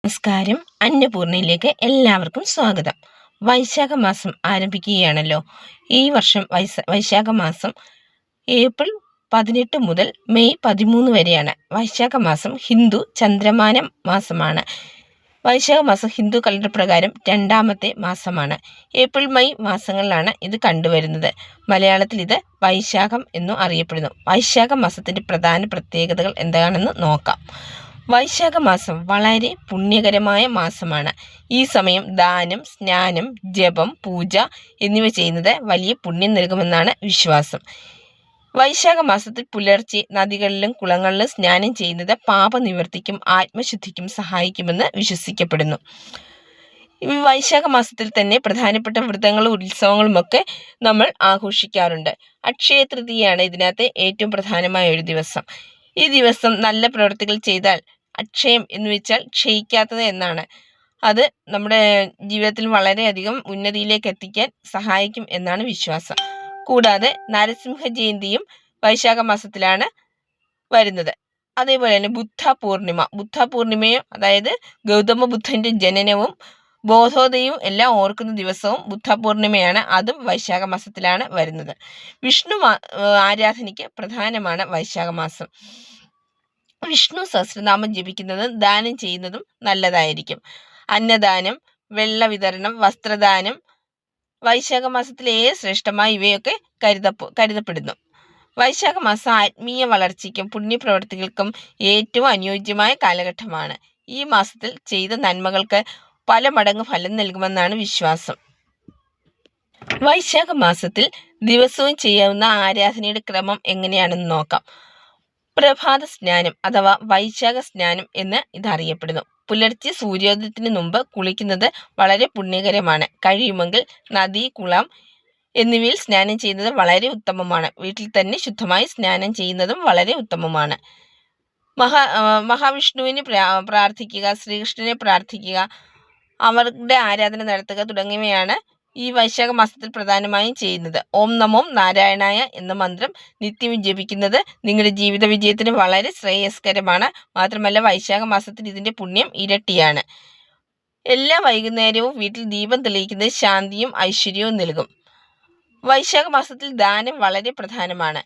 നമസ്കാരം. അന്നപൂർണയിലേക്ക് എല്ലാവർക്കും സ്വാഗതം. വൈശാഖ മാസം ആരംഭിക്കുകയാണല്ലോ. ഈ വർഷം വൈശാഖ മാസം ഏപ്രിൽ 18 മുതൽ മെയ് 13 വരെയാണ്. വൈശാഖ മാസം ഹിന്ദു ചന്ദ്രമാന മാസമാണ്. വൈശാഖ മാസം ഹിന്ദു കലണ്ടർ പ്രകാരം രണ്ടാമത്തെ മാസമാണ്. ഏപ്രിൽ മെയ് മാസങ്ങളിലാണ് ഇത് കണ്ടുവരുന്നത്. മലയാളത്തിൽ ഇത് വൈശാഖം എന്നും അറിയപ്പെടുന്നു. വൈശാഖ മാസത്തിൻ്റെ പ്രധാന പ്രത്യേകതകൾ എന്താണെന്ന് നോക്കാം. വൈശാഖ മാസം വളരെ പുണ്യകരമായ മാസമാണ്. ഈ സമയം ദാനം, സ്നാനം, ജപം, പൂജ എന്നിവ ചെയ്യുന്നത് വലിയ പുണ്യം നൽകുമെന്നാണ് വിശ്വാസം. വൈശാഖ മാസത്തിൽ പുലർച്ചെ നദികളിലും കുളങ്ങളിലും സ്നാനം ചെയ്യുന്നത് പാപനിവൃത്തിക്കും ആത്മശുദ്ധിക്കും സഹായിക്കുമെന്ന് വിശ്വസിക്കപ്പെടുന്നു. ഈ വൈശാഖ മാസത്തിൽ തന്നെ പ്രധാനപ്പെട്ട വ്രതങ്ങളും ഉത്സവങ്ങളുമൊക്കെ നമ്മൾ ആഘോഷിക്കാറുണ്ട്. അക്ഷയ തൃതീയയാണ് ഇതിനകത്ത് ഏറ്റവും പ്രധാനമായ ഒരു ദിവസം. ഈ ദിവസം നല്ല പ്രവൃത്തികൾ ചെയ്താൽ, അക്ഷയം എന്ന് വെച്ചാൽ ക്ഷയിക്കാത്തത് എന്നാണ്, അത് നമ്മുടെ ജീവിതത്തിൽ വളരെയധികം ഉന്നതിയിലേക്ക് എത്തിക്കാൻ സഹായിക്കും എന്നാണ് വിശ്വാസം. കൂടാതെ നരസിംഹ ജയന്തിയും വൈശാഖ മാസത്തിലാണ് വരുന്നത്. അതേപോലെ തന്നെ ബുദ്ധ പൂർണിമയും അതായത് ഗൗതമ ബുദ്ധൻ്റെ ജനനവും ബോധോദയവും എല്ലാം ഓർക്കുന്ന ദിവസവും ബുദ്ധ പൂർണിമയാണ്. അതും വൈശാഖ മാസത്തിലാണ് വരുന്നത്. വിഷ്ണു ആരാധനയ്ക്ക് പ്രധാനമാണ് വൈശാഖ മാസം. വിഷ്ണു സഹസ്രനാമം ജപിക്കുന്നതും ദാനം ചെയ്യുന്നതും നല്ലതായിരിക്കും. അന്നദാനം, വെള്ള വിതരണം, വസ്ത്രദാനം വൈശാഖ മാസത്തിലെ ശ്രേഷ്ഠമായി ഇവയൊക്കെ കരുതപ്പെടുന്നു. വൈശാഖ മാസം ആത്മീയ വളർച്ചയ്ക്കും പുണ്യപ്രവർത്തികൾക്കും ഏറ്റവും അനുയോജ്യമായ കാലഘട്ടമാണ്. ഈ മാസത്തിൽ ചെയ്ത നന്മകൾക്ക് പല മടങ്ങ് ഫലം നൽകുമെന്നാണ് വിശ്വാസം. വൈശാഖ മാസത്തിൽ ദിവസവും ചെയ്യാവുന്ന ആരാധനയുടെ ക്രമം എങ്ങനെയാണെന്ന് നോക്കാം. പ്രഭാത സ്നാനം അഥവാ വൈശാഖ സ്നാനം എന്ന് ഇതറിയപ്പെടുന്നു. പുലർച്ചെ സൂര്യോദയത്തിന് മുമ്പ് കുളിക്കുന്നത് വളരെ പുണ്യകരമാണ്. കഴിയുമെങ്കിൽ നദി, കുളം എന്നിവയിൽ സ്നാനം ചെയ്യുന്നത് വളരെ ഉത്തമമാണ്. വീട്ടിൽ തന്നെ ശുദ്ധമായി സ്നാനം ചെയ്യുന്നതും വളരെ ഉത്തമമാണ്. മഹാവിഷ്ണുവിന് പ്രാർത്ഥിക്കുക, ശ്രീകൃഷ്ണനെ പ്രാർത്ഥിക്കുക, അവരുടെ ആരാധന നടത്തുക തുടങ്ങിയവയാണ് ഈ വൈശാഖ മാസത്തിൽ പ്രധാനമായും ചെയ്യുന്നത്. ഓം നമോ നാരായണായ എന്ന മന്ത്രം നിത്യം ജപിക്കുന്നത് നിങ്ങളുടെ ജീവിത വിജയത്തിന് വളരെ ശ്രേയസ്കരമാണ്. മാത്രമല്ല വൈശാഖ മാസത്തിൽ ഇതിൻ്റെ പുണ്യം ഇരട്ടിയാണ്. എല്ലാ വൈകുന്നേരവും വീട്ടിൽ ദീപം തെളിയിക്കുന്നത് ശാന്തിയും ഐശ്വര്യവും നൽകും. വൈശാഖ മാസത്തിൽ ദാനം വളരെ പ്രധാനമാണ്.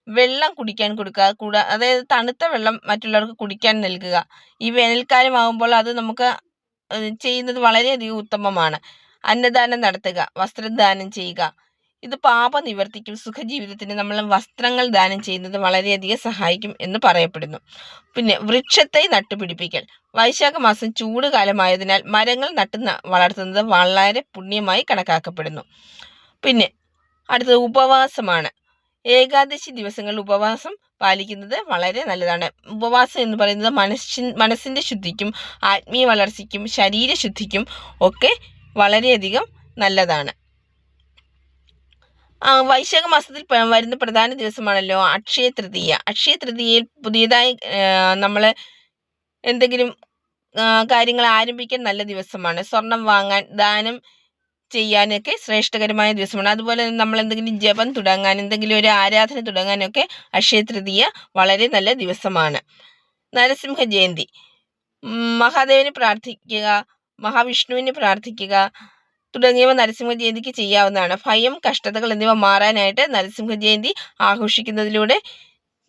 വെള്ളം കുടിക്കാൻ കൊടുക്കുക, അതായത് തണുത്ത വെള്ളം മറ്റുള്ളവർക്ക് കുടിക്കാൻ നൽകുക. ഈ വേനൽക്കാലം ആകുമ്പോൾ അത് നമുക്ക് ചെയ്യുന്നത് വളരെയധികം ഉത്തമമാണ്. അന്നദാനം നടത്തുക, വസ്ത്രദാനം ചെയ്യുക. ഇത് പാപനിവർത്തിക്കും. സുഖജീവിതത്തിന് നമ്മൾ വസ്ത്രങ്ങൾ ദാനം ചെയ്യുന്നത് വളരെയധികം സഹായിക്കും എന്ന് പറയപ്പെടുന്നു. പിന്നെ വൃക്ഷത്തൈ നട്ടുപിടിപ്പിക്കൽ. വൈശാഖ മാസം ചൂട് കാലമായതിനാൽ മരങ്ങൾ വളർത്തുന്നത് വളരെ പുണ്യമായി കണക്കാക്കപ്പെടുന്നു. പിന്നെ അടുത്തത് ഉപവാസമാണ്. ഏകാദശി ദിവസങ്ങളിൽ ഉപവാസം പാലിക്കുന്നത് വളരെ നല്ലതാണ്. ഉപവാസം എന്ന് പറയുന്നത് മനസ്സിൻ്റെ ശുദ്ധിക്കും ആത്മീയ വളർച്ചയ്ക്കും ശരീരശുദ്ധിക്കും ഒക്കെ വളരെയധികം നല്ലതാണ്. വൈശാഖ മാസത്തിൽ വരുന്ന പ്രധാന ദിവസമാണല്ലോ അക്ഷയ തൃതീയ. അക്ഷയ തൃതീയയിൽ പുതിയതായി നമ്മൾ എന്തെങ്കിലും കാര്യങ്ങൾ ആരംഭിക്കാൻ നല്ല ദിവസമാണ്. സ്വർണം വാങ്ങാൻ, ദാനം ചെയ്യാനൊക്കെ ശ്രേഷ്ഠകരമായ ദിവസമാണ്. അതുപോലെ തന്നെ നമ്മൾ എന്തെങ്കിലും ജപം തുടങ്ങാൻ, എന്തെങ്കിലും ഒരു ആരാധന തുടങ്ങാനൊക്കെ അക്ഷയ തൃതീയ വളരെ നല്ല ദിവസമാണ്. നരസിംഹ ജയന്തി, മഹാദേവനെ പ്രാർത്ഥിക്കുക, മഹാവിഷ്ണുവിനെ പ്രാർത്ഥിക്കുക തുടങ്ങിയവ നരസിംഹ ജയന്തിക്ക് ചെയ്യാവുന്നതാണ്. ഭയം, കഷ്ടതകൾ എന്നിവ മാറാനായിട്ട് നരസിംഹ ജയന്തി ആഘോഷിക്കുന്നതിലൂടെ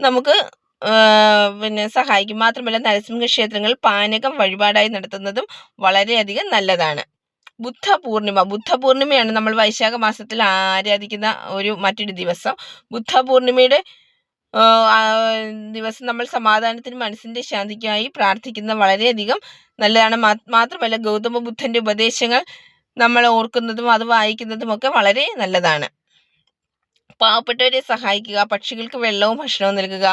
നമുക്ക് സഹായിക്കും. മാത്രമല്ല നരസിംഹ ക്ഷേത്രങ്ങളിൽ പാനകം വഴിപാടായി നടത്തുന്നതും വളരെയധികം നല്ലതാണ്. ബുദ്ധ പൂർണിമയാണ് നമ്മൾ വൈശാഖ മാസത്തിൽ ആരാധിക്കുന്ന മറ്റൊരു ദിവസം. ബുദ്ധ പൂർണിമയുടെ ദിവസം നമ്മൾ സമാധാനത്തിനും മനസ്സിൻ്റെ ശാന്തിക്കുമായി പ്രാർത്ഥിക്കുന്നത് വളരെയധികം നല്ലതാണ്. മാത്രമല്ല ഗൗതമ ബുദ്ധൻ്റെ ഉപദേശങ്ങൾ നമ്മൾ ഓർക്കുന്നതും അത് വായിക്കുന്നതും ഒക്കെ വളരെ നല്ലതാണ്. പാവപ്പെട്ടവരെ സഹായിക്കുക, പക്ഷികൾക്ക് വെള്ളവും ഭക്ഷണവും നൽകുക,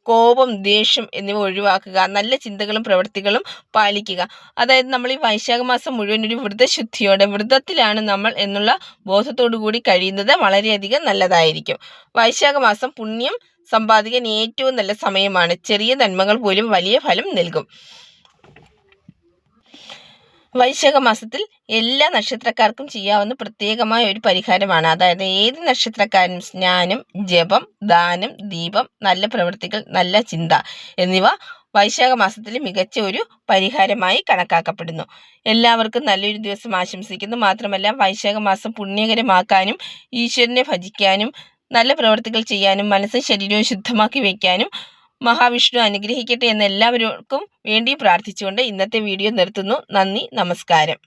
കോപം, ദേഷ്യം എന്നിവ ഒഴിവാക്കുക, നല്ല ചിന്തകളും പ്രവൃത്തികളും പാലിക്കുക. അതായത് നമ്മൾ ഈ വൈശാഖ മാസം മുഴുവൻ ഒരു വ്രതശുദ്ധിയോടെ വ്രതത്തിലാണ് നമ്മൾ എന്നുള്ള ബോധത്തോടു കൂടി കഴിയുന്നത് വളരെയധികം നല്ലതായിരിക്കും. വൈശാഖ മാസം പുണ്യം സമ്പാദിക്കാൻ ഏറ്റവും നല്ല സമയമാണ്. ചെറിയ നന്മകൾ പോലും വലിയ ഫലം നൽകും. വൈശാഖ മാസത്തിൽ എല്ലാ നക്ഷത്രക്കാർക്കും ചെയ്യാവുന്ന പ്രത്യേകമായ ഒരു പരിഹാരമാണ്. അതായത് ഏത് നക്ഷത്രക്കാരനും സ്നാനം, ജപം, ദാനം, ദീപം, നല്ല പ്രവൃത്തികൾ, നല്ല ചിന്ത എന്നിവ വൈശാഖ മാസത്തിൽ മികച്ച ഒരു പരിഹാരമായി കണക്കാക്കപ്പെടുന്നു. എല്ലാവർക്കും നല്ലൊരു ദിവസം ആശംസിക്കുന്നു. മാത്രമല്ല വൈശാഖ മാസം പുണ്യകരമാക്കാനും ഈശ്വരനെ ഭജിക്കാനും നല്ല പ്രവർത്തികൾ ചെയ്യാനും മനസ്സും ശരീരവും ശുദ്ധമാക്കി വയ്ക്കാനും മഹാവിഷ്ണു അനുഗ്രഹിക്കട്ടെ എന്ന് എല്ലാവർക്കും വേണ്ടി പ്രാർത്ഥിച്ചുകൊണ്ട് ഇന്നത്തെ വീഡിയോ നിർത്തുന്നു. നന്ദി, നമസ്കാരം.